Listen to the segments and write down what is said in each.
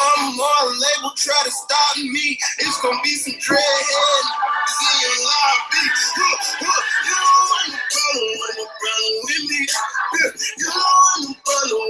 One more label try to stop me, it's gonna be some dreadhead. See a lot of beat. You don't want no problem with me. You don't want no problem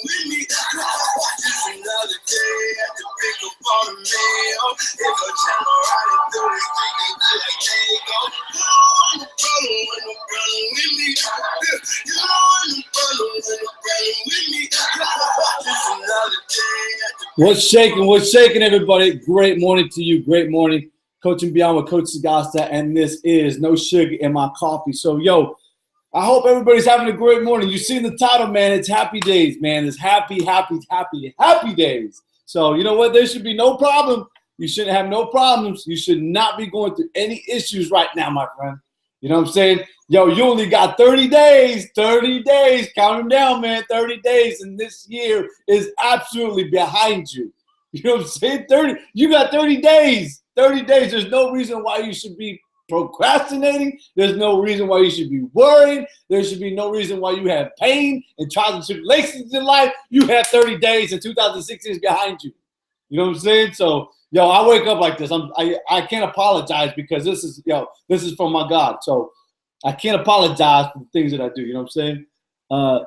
with me. Just another day at the pick up on the mail. If a channel riding through the street, they feel like they go. You don't want no problem with me. You don't want no problem with me. Just another day at the What's shaking, everybody? Great morning to you. Great morning. Coaching Beyond with Coach Sagasta, and this is No Sugar in My Coffee. So, yo, I hope everybody's having a great morning. You see the title, man. It's happy days, man. It's happy days. So, you know what? There should be no problem. You shouldn't have no problems. You should not be going through any issues right now, my friend. You know what I'm saying? Yo, you only got 30 days. 30 days. Count them down, man. 30 days. And this year is absolutely behind you. You know what I'm saying? 30. You got 30 days. 30 days. There's no reason why you should be procrastinating. There's no reason why you should be worried. There should be no reason why you have pain and trials and tribulations in life. You have 30 days and 2016 is behind you. You know what I'm saying? So, yo, I wake up like this. I can't apologize because this is from my God. So I can't apologize for the things that I do. You know what I'm saying?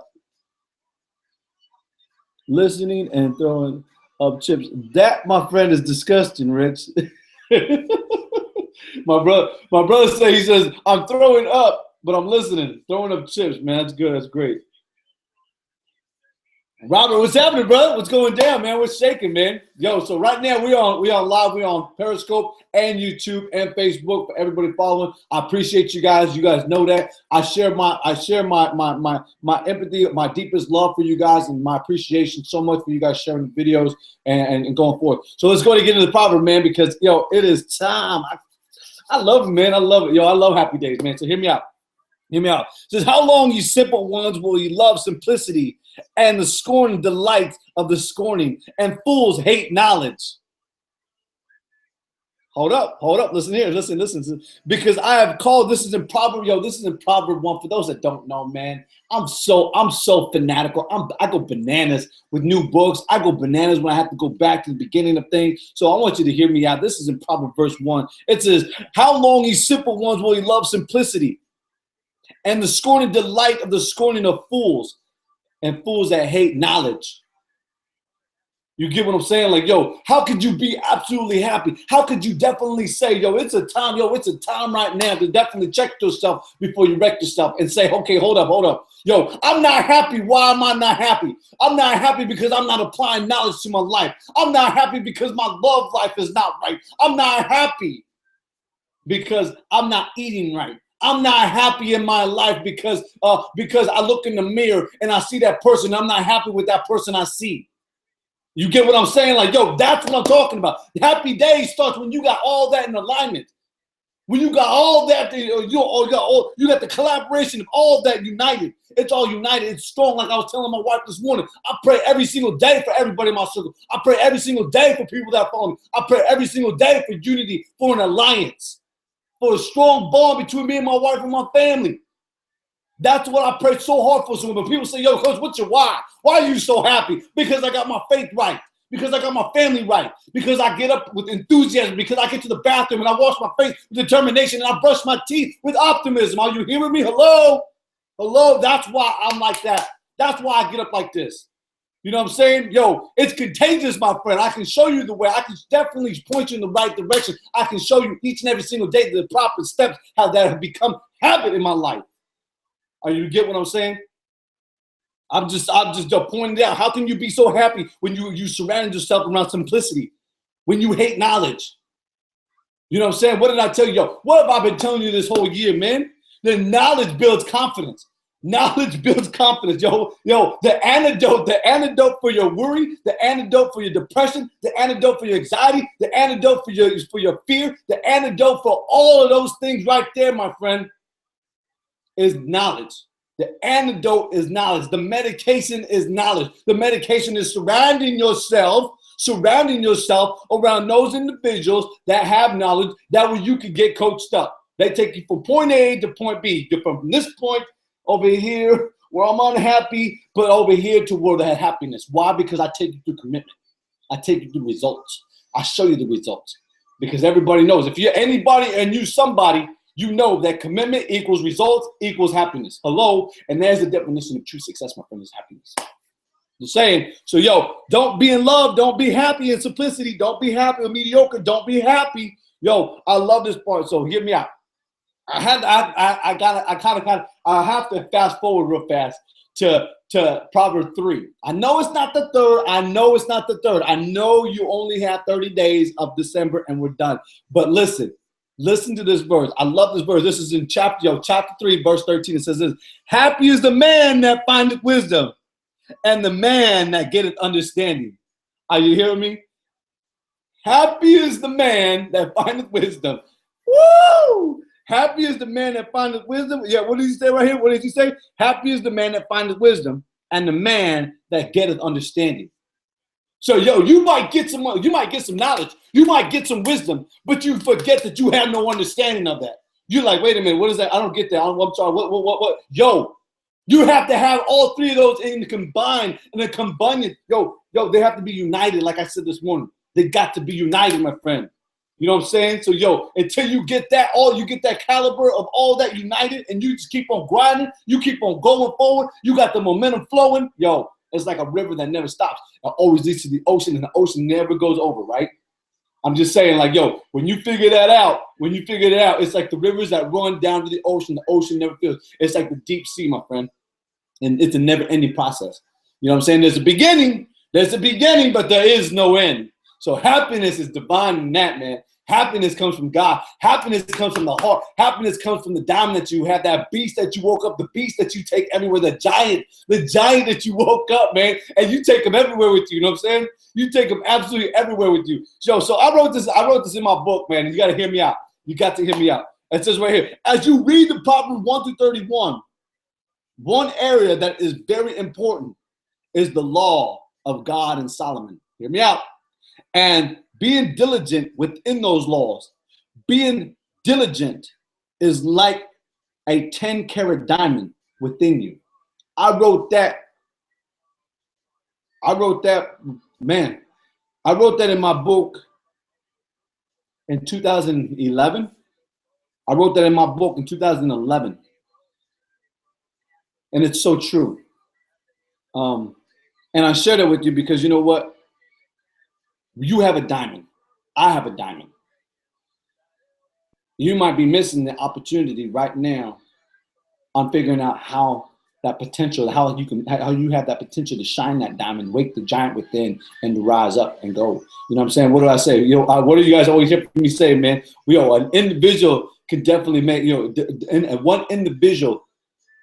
Listening and throwing up chips. That, my friend, is disgusting, Rich. My brother says, I'm throwing up, but I'm listening. Throwing up chips, man. That's good. That's great. Robert, what's happening, brother? What's going down, man? What's shaking, man? Yo, so right now we on live. We're on Periscope and YouTube and Facebook for everybody following. I appreciate you guys. You guys know that. I share my empathy, my deepest love for you guys, and my appreciation so much for you guys sharing the videos and going forward. So let's go to get into the proverb, man, because yo, it is time. I love it, man. I love it. Yo, I love happy days, man. So hear me out. Hear me out. It says, how long, you simple ones, will you love simplicity and the scorn delight of the scorning, and fools hate knowledge? Hold up. Listen here. Listen. Because I have called, this is in Proverb, this is in Proverb 1. For those that don't know, man, I'm so fanatical. I go bananas with new books. I go bananas when I have to go back to the beginning of things. So I want you to hear me out. This is in Proverb verse 1. It says, how long, ye simple ones, will you love simplicity and the scorning delight of the scorning of fools, and fools that hate knowledge? You get what I'm saying? Like, yo, how could you be absolutely happy? How could you definitely say, it's a time right now to definitely check yourself before you wreck yourself and say, okay, hold up. Yo, I'm not happy. Why am I not happy? I'm not happy because I'm not applying knowledge to my life. I'm not happy because my love life is not right. I'm not happy because I'm not eating right. I'm not happy in my life because I look in the mirror and I see that person. I'm not happy with that person I see. You get what I'm saying? Like, yo, that's what I'm talking about. Happy days starts when you got all that in alignment. When you got all that, you got the collaboration of all that united. It's all united. It's strong. Like I was telling my wife this morning, I pray every single day for everybody in my circle. I pray every single day for people that follow me. I pray every single day for unity, for an alliance, for a strong bond between me and my wife and my family. That's what I pray so hard for. So when people say, yo, Coach, what's your why? Why are you so happy? Because I got my faith right. Because I got my family right. Because I get up with enthusiasm. Because I get to the bathroom and I wash my face with determination and I brush my teeth with optimism. Are you hearing me? Hello? That's why I'm like that. That's why I get up like this. You know what I'm saying? Yo, it's contagious, my friend. I can show you the way. I can definitely point you in the right direction. I can show you each and every single day the proper steps, how that have become habit in my life. Are you get what I'm saying? I'm just pointing out. How can you be so happy when you surround yourself around simplicity? When you hate knowledge? You know what I'm saying? What did I tell you? Yo, what have I been telling you this whole year, man? The knowledge builds confidence. Knowledge builds confidence. Yo, the antidote for your worry, the antidote for your depression, the antidote for your anxiety, the antidote for your fear, the antidote for all of those things right there, my friend, is knowledge. The antidote is knowledge. The medication is knowledge. The medication is surrounding yourself around those individuals that have knowledge, that way you can get coached up. They take you from point A to point B. You're from this point over here where I'm unhappy, but over here to where they have happiness. Why? Because I take you through commitment. I take you through results. I show you the results because everybody knows if you're anybody and you somebody, you know that commitment equals results equals happiness. Hello, and there's the definition of true success, my friend, is happiness. I'm saying, so yo, don't be in love, don't be happy in simplicity, don't be happy or mediocre, don't be happy. Yo, I love this part, so hear me out. I have to fast forward real fast to Proverbs 3. I know it's not the third. I know it's not the third. I know you only have 30 days of December and we're done. But listen to this verse. I love this verse. This is in chapter 3, verse 13. It says this: happy is the man that findeth wisdom, and the man that getteth understanding. Are you hearing me? Happy is the man that findeth wisdom. Woo! Happy is the man that findeth wisdom. Yeah, what did he say right here? What did he say? Happy is the man that findeth wisdom, and the man that getteth understanding. So, yo, you might get some knowledge, you might get some wisdom, but you forget that you have no understanding of that. You're like, wait a minute, what is that? I don't get that. I'm sorry. What? Yo, you have to have all three of those in the combined, and the combined. Yo, they have to be united. Like I said this morning, they got to be united, my friend. You know what I'm saying? So, yo, until you get that, you get that caliber of all that united, and you just keep on grinding, you keep on going forward, you got the momentum flowing, yo, it's like a river that never stops. It always leads to the ocean, and the ocean never goes over, right? I'm just saying, like, yo, when you figure it out, it's like the rivers that run down to the ocean never fills. It's like the deep sea, my friend, and it's a never-ending process. You know what I'm saying? There's a beginning, but there is no end. So happiness is divine in that, man. Happiness comes from God. Happiness comes from the heart. Happiness comes from the diamond that you have, that beast that you woke up, the beast that you take everywhere, the giant that you woke up, man, and you take them everywhere with you. You know what I'm saying? You take them absolutely everywhere with you. So I wrote this in my book, man, and you got to hear me out. You got to hear me out. It says right here, as you read the Proverbs 1 through 31, one area that is very important is the law of God and Solomon. Hear me out. And being diligent within those laws. Being diligent is like a 10-carat diamond within you. I wrote that, man. I wrote that in my book in 2011. I wrote that in my book in 2011. And it's so true. And I shared it with you because you know what? You have a diamond. I have a diamond. You might be missing the opportunity right now on figuring out how that potential, how you have that potential to shine that diamond, wake the giant within, and to rise up and go. You know what I'm saying? What do I say? What do you guys always hear me say, man? An individual can definitely make, one individual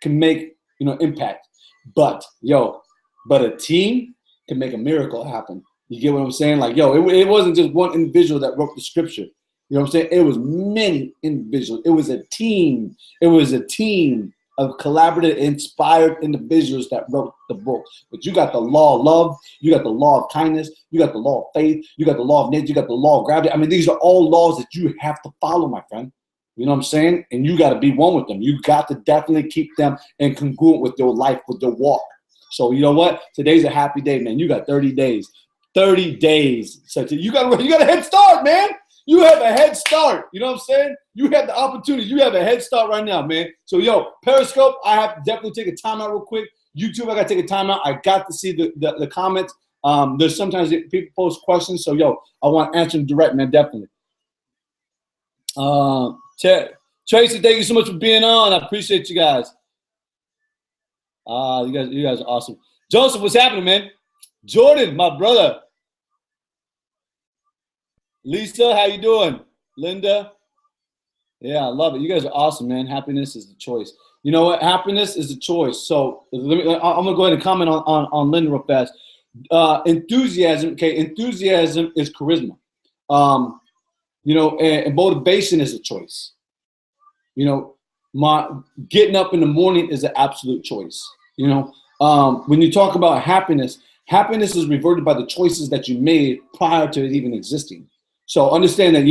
can make, impact. But a team can make a miracle happen. You get what I'm saying? Like, it wasn't just one individual that wrote the scripture. You know what I'm saying? It was many individuals. It was a team. It was a team of collaborative, inspired individuals that wrote the book. But you got the law of love. You got the law of kindness. You got the law of faith. You got the law of nature. You got the law of gravity. I mean, these are all laws that you have to follow, my friend. You know what I'm saying? And you got to be one with them. You got to definitely keep them in congruent with your life, with your walk. So you know what? Today's a happy day, man. You got 30 days. 30 days. So you got a head start, man. You have a head start. You know what I'm saying? You have the opportunity. You have a head start right now, man. So, Periscope, I have to definitely take a timeout real quick. YouTube, I got to take a timeout. I got to see the comments. There's sometimes people post questions. So, I want to answer them direct, man, definitely. Tracy, thank you so much for being on. I appreciate you guys. You guys are awesome. Joseph, what's happening, man? Jordan, my brother. Lisa, how you doing? Linda. Yeah, I love it. You guys are awesome, man. Happiness is the choice. You know what? Happiness is a choice. So I'm gonna go ahead and comment on Linda real fast. Enthusiasm. Okay, enthusiasm is charisma. And motivation is a choice. My getting up in the morning is an absolute choice. When you talk about happiness is reverted by the choices that you made prior to it even existing. So understand that,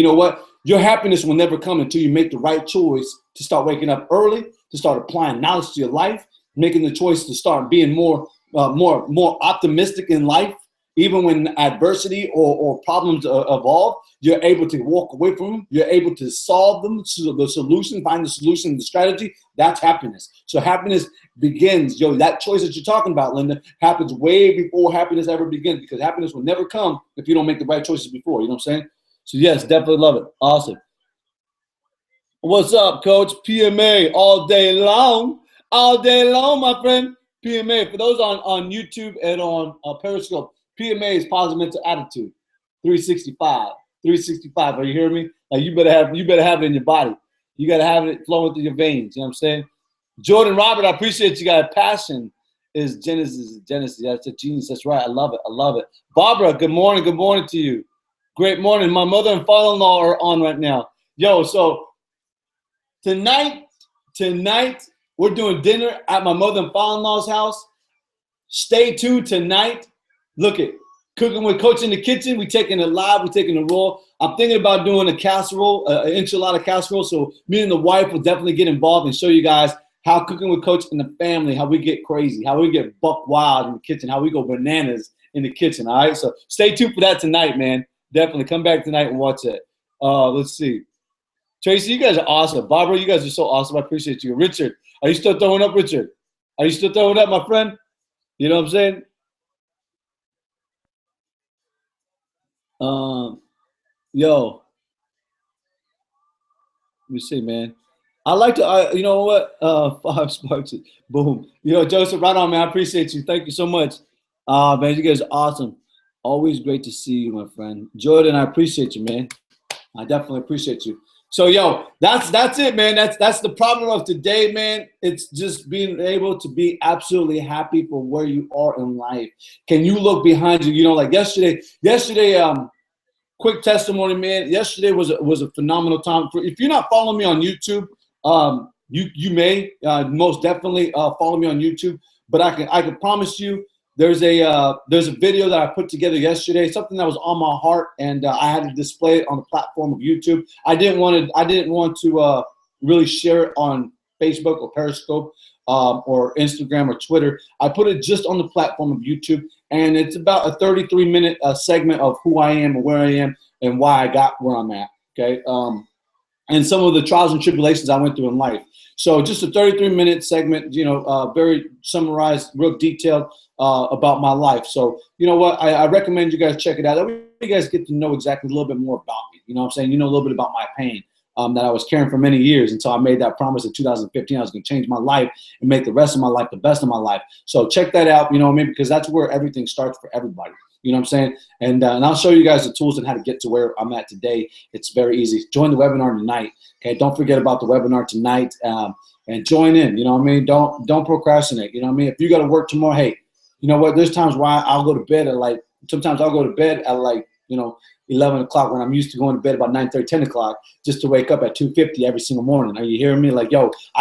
your happiness will never come until you make the right choice to start waking up early, to start applying knowledge to your life, making the choice to start being more optimistic in life. even when adversity or problems evolve, you're able to walk away from them. You're able to solve them, so the solution, find the solution, the strategy. That's happiness. So happiness begins, that choice that you're talking about, Linda, happens way before happiness ever begins, because happiness will never come if you don't make the right choices before. You know what I'm saying? So yes, definitely love it. Awesome. What's up, Coach? PMA all day long. All day long, my friend. PMA, for those on YouTube and on Periscope, PMA is positive mental attitude. 365. 365. Are you hearing me? Like you better have it in your body. You gotta have it flowing through your veins. You know what I'm saying? Jordan Robert, I appreciate you guys. Passion is Genesis. That's a genius. That's right. I love it. I love it. Barbara, good morning. Good morning to you. Great morning. My mother and father-in-law are on right now. Yo, so tonight, we're doing dinner at my mother and father-in-law's house. Stay tuned tonight. Look at Cooking with Coach in the kitchen. We taking it live. We taking it raw. I'm thinking about doing a casserole, an enchilada casserole. So me and the wife will definitely get involved and show you guys how Cooking with Coach and the family, how we get crazy, how we get buck wild in the kitchen, how we go bananas in the kitchen. All right. So stay tuned for that tonight, man. Definitely come back tonight and watch it. Let's see. Tracy, you guys are awesome. Barbara, you guys are so awesome. I appreciate you. Richard, are you still throwing up, Richard? Are you still throwing up, my friend? You know what I'm saying? Yo, let me see, man. I like to, you know what? 5 sparks. Boom. Joseph, right on, man. I appreciate you. Thank you so much. Man, you guys are awesome. Always great to see you, my friend. Jordan, I appreciate you, man. I definitely appreciate you. So, yo, that's it, man. That's the problem of today, man. It's just being able to be absolutely happy for where you are in life. Can you look behind you? Like yesterday, quick testimony, man. Yesterday was a phenomenal time. If you're not following me on YouTube, you may most definitely follow me on YouTube. But I can promise you, there's a video that I put together yesterday, something that was on my heart, and I had to display it on the platform of YouTube. I didn't want to really share it on Facebook or Periscope or Instagram or Twitter. I put it just on the platform of YouTube, and it's about a 33-minute segment of who I am and where I am and why I got where I'm at. Okay, and some of the trials and tribulations I went through in life. So just a 33-minute segment, very summarized, real detailed about my life. So you know what? I recommend you guys check it out. That way you guys get to know exactly a little bit more about me. You know what I'm saying? A little bit about my pain that I was carrying for many years until I made that promise in 2015. I was going to change my life and make the rest of my life the best of my life. So check that out, you know what I mean? Because that's where everything starts for everybody. You know what I'm saying? And I'll show you guys the tools and how to get to where I'm at today. It's very easy. Join the webinar tonight. Okay, don't forget about the webinar tonight and join in. You know what I mean? Don't procrastinate. You know what I mean? If you got to work tomorrow, hey, you know what? There's times where I'll go to bed at sometimes I'll go to bed at 11 o'clock when I'm used to going to bed about 9:30, 10 o'clock just to wake up at 2:50 every single morning. Are you hearing me? I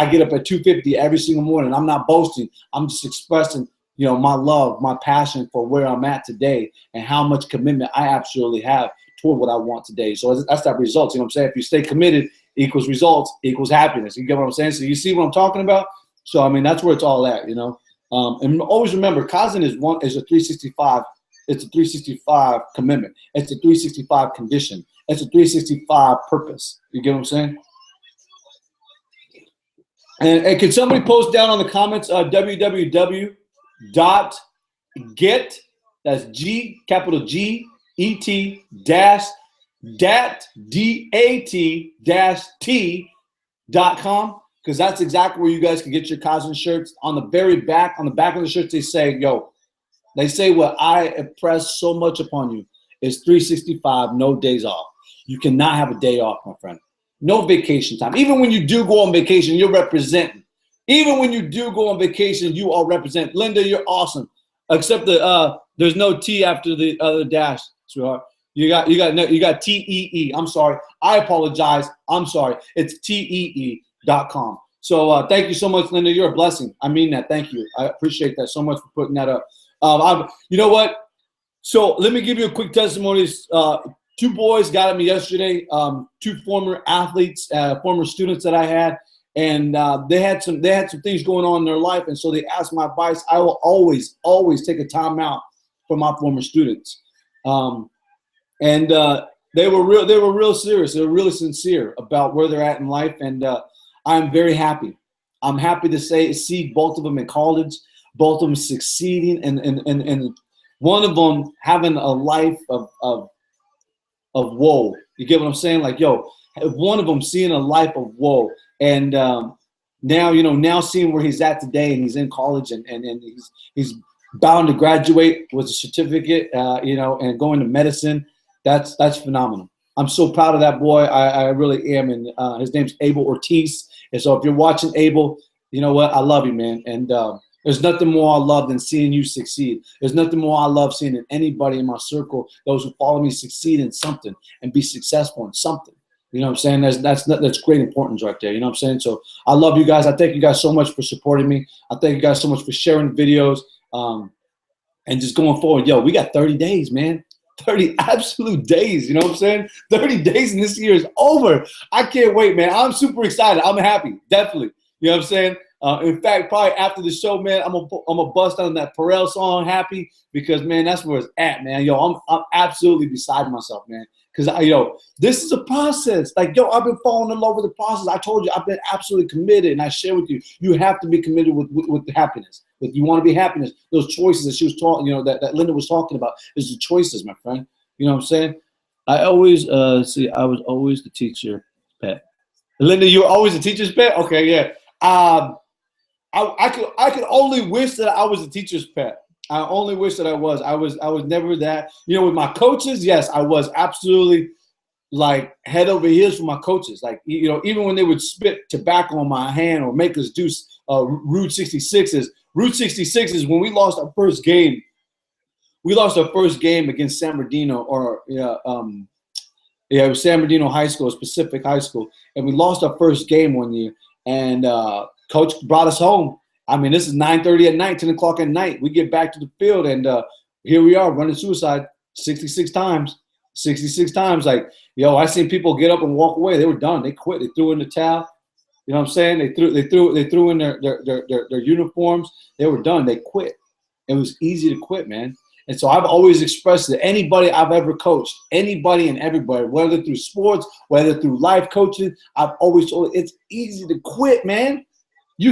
get up at 2:50 every single morning. I'm not boasting. I'm just expressing my love, my passion for where I'm at today and how much commitment I absolutely have toward what I want today. So that's that results. You know what I'm saying? If you stay committed equals results equals happiness. You get what I'm saying? So you see what I'm talking about? So, I mean, that's where it's all at, and always remember, Kaizen is a 365. It's a 365 commitment. It's a 365 condition. It's a 365 purpose. You get what I'm saying? And can somebody post down on the comments www.get, that's G, capital G, E-T, dash, DAT-T-.com, because that's exactly where you guys can get your Kaizen shirts. On the back of the shirts, they say, they say what I impress so much upon you is 365, no days off. You cannot have a day off, my friend. No vacation time. Even when you do go on vacation, you're representing. Even when you do go on vacation, you are representing. Linda, you're awesome. Except there's no T after the other dash, sweetheart. You got TEE. I'm sorry. I apologize. I'm sorry. It's TEE.com. So thank you so much, Linda. You're a blessing. I mean that. Thank you. I appreciate that so much for putting that up. You know what? So let me give you a quick testimony. 2 boys got at me yesterday. 2 former athletes, former students that I had, and they had some things going on in their life, and so they asked my advice. I will always take a time out for my former students. And they were real serious. They were really sincere about where they're at in life. And I'm very happy. I'm happy to see both of them in college, both of them succeeding, and one of them having a life of woe. You get what I'm saying? Like, yo, one of them seeing a life of woe. And now seeing where he's at today, and he's in college, and he's bound to graduate with a certificate, and going to medicine. That's phenomenal. I'm so proud of that boy. I really am. And his name's Abel Ortiz. And so if you're watching, Abel, you know what? I love you, man. And there's nothing more I love than seeing you succeed. There's nothing more I love seeing in anybody in my circle, those who follow me, succeed in something and be successful in something. You know what I'm saying? That's great importance right there. You know what I'm saying? So I love you guys. I thank you guys so much for supporting me. I thank you guys so much for sharing videos and just going forward. Yo, we got 30 days, man. 30 absolute days. You know what I'm saying? 30 days and this year is over. I can't wait, man. I'm super excited. I'm happy. Definitely. You know what I'm saying? In fact, probably after the show, man, I'm gonna bust on that Pharrell song, "Happy," because, man, that's where it's at, man. Yo, I'm absolutely beside myself, man. Because this is a process. Like, yo, I've been falling in love with the process. I told you, I've been absolutely committed, and I share with you. You have to be committed with the happiness. If you want to be happiness, those choices that she was talking, that Linda was talking about, is the choices, my friend. You know what I'm saying? I always I was always the teacher pet. Linda, you were always the teacher's pet? Okay, yeah. I could only wish that I was a teacher's pet. I only wish that I was. I was never that. With my coaches, yes, I was absolutely like head over heels for my coaches. Like, even when they would spit tobacco on my hand or make us do Route 66s. Route 66 when we lost our first game. We lost our first game against San Bernardino, it was San Bernardino High School, Pacific High School, and we lost our first game one year. And coach brought us home. I mean, this is 9:30 at night, 10 o'clock at night. We get back to the field, and here we are running suicide 66 times. 66 times. Like, yo, I seen people get up and walk away. They were done. They quit. They threw in the towel. You know what I'm saying? They threw in their uniforms. They were done. They quit. It was easy to quit, man. And so I've always expressed to anybody I've ever coached, anybody and everybody, whether through sports, whether through life coaching, I've always told it's easy to quit, man.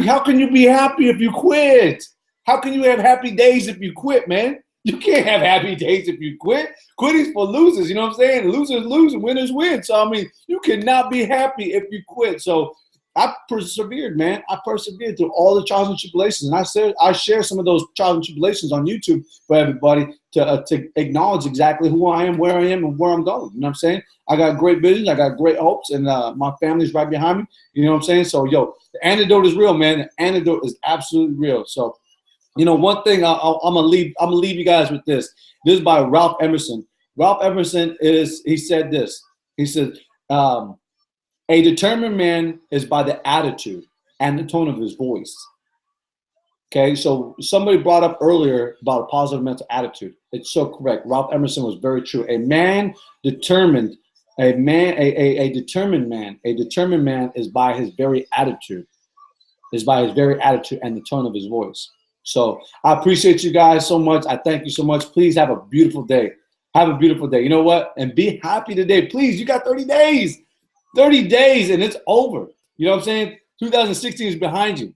How can you be happy if you quit? How can you have happy days if you quit, man? You can't have happy days if you quit. Quitting's for losers, you know what I'm saying? Losers lose and winners win. So, I mean, you cannot be happy if you quit. So I persevered, man. I persevered through all the trials and tribulations. And I share some of those trials and tribulations on YouTube for everybody to acknowledge exactly who I am, where I am, and where I'm going. You know what I'm saying? I got great visions. I got great hopes, and my family's right behind me. You know what I'm saying? So, yo, the antidote is real, man. The antidote is absolutely real. So, one thing I'm gonna leave you guys with this. This is by Ralph Emerson. Ralph Emerson he said this. He said, a determined man is by the attitude and the tone of his voice. Okay, so somebody brought up earlier about a positive mental attitude. It's so correct. Ralph Emerson was very true. A determined man is by his very attitude. Is by his very attitude and the tone of his voice. So I appreciate you guys so much. I thank you so much. Please have a beautiful day. Have a beautiful day. You know what? And be happy today. Please, you got 30 days. 30 days and it's over. You know what I'm saying? 2016 is behind you.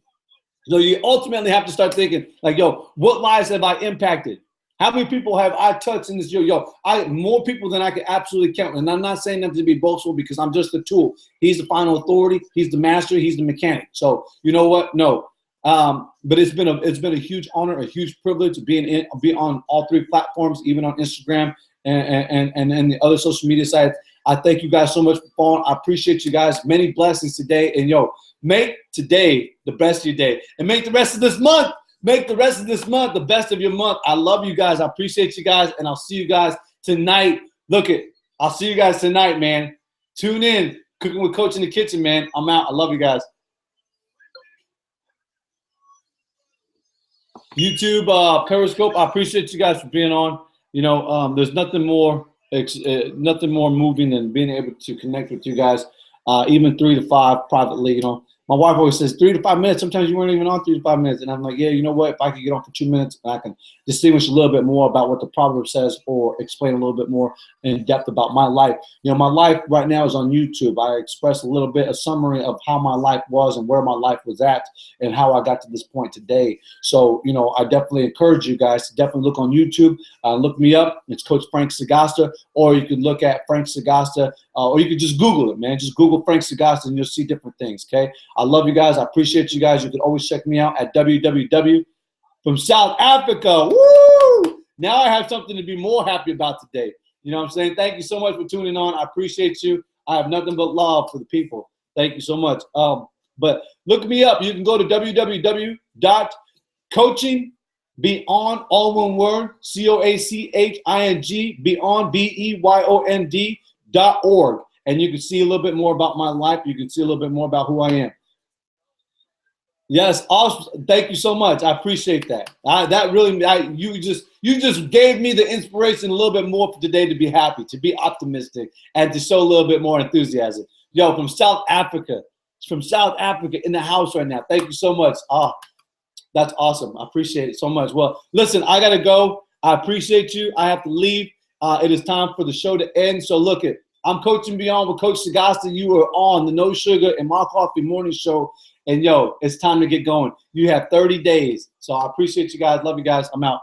So you ultimately have to start thinking, like, yo, what lives have I impacted? How many people have I touched in this year? Yo, more people than I can absolutely count. And I'm not saying that to be boastful because I'm just a tool. He's the final authority. He's the master. He's the mechanic. So you know what? No. But it's been a huge honor, a huge privilege to be on all three platforms, even on Instagram and the other social media sites. I thank you guys so much for following. I appreciate you guys. Many blessings today. And yo, make today the best of your day. And make the rest of this month the best of your month. I love you guys. I appreciate you guys. And I'll see you guys tonight. I'll see you guys tonight, man. Tune in. Cooking with Coach in the Kitchen, man. I'm out. I love you guys. YouTube, Periscope, I appreciate you guys for being on. There's nothing more moving than being able to connect with you guys, even 3 to 5 privately. My wife always says 3 to 5 minutes. Sometimes you weren't even on 3 to 5 minutes. And I'm like, yeah, you know what? If I could get on for 2 minutes and I can distinguish a little bit more about what the proverb says or explain a little bit more in depth about my life. You know, my life right now is on YouTube. I express a little bit, a summary of how my life was and where my life was at and how I got to this point today. So, you know, I definitely encourage you guys to definitely look on YouTube. Look me up. It's Coach Frank Sagasta, or you can look at Frank Sagasta, or you can just Google it, man. Just Google Frank Sagasta and you'll see different things, okay? I love you guys. I appreciate you guys. You can always check me out at www from South Africa. Woo! Now I have something to be more happy about today. You know what I'm saying? Thank you so much for tuning on. I appreciate you. I have nothing but love for the people. Thank you so much. But look me up. You can go to www.coachingbeyond, all one word, COACHING, beyond, BEYOND.org. And you can see a little bit more about my life. You can see a little bit more about who I am. Yes, awesome. Thank you so much. I appreciate that. You just gave me the inspiration a little bit more for today to be happy, to be optimistic, and to show a little bit more enthusiasm. Yo, from South Africa, in the house right now. Thank you so much. That's awesome. I appreciate it so much. Well, listen, I gotta go. I appreciate you. I have to leave. It is time for the show to end. So look it. I'm Coaching Beyond with Coach Sagasta. You are on the No Sugar and My Coffee Morning Show. And yo, it's time to get going. You have 30 days. So I appreciate you guys. Love you guys. I'm out.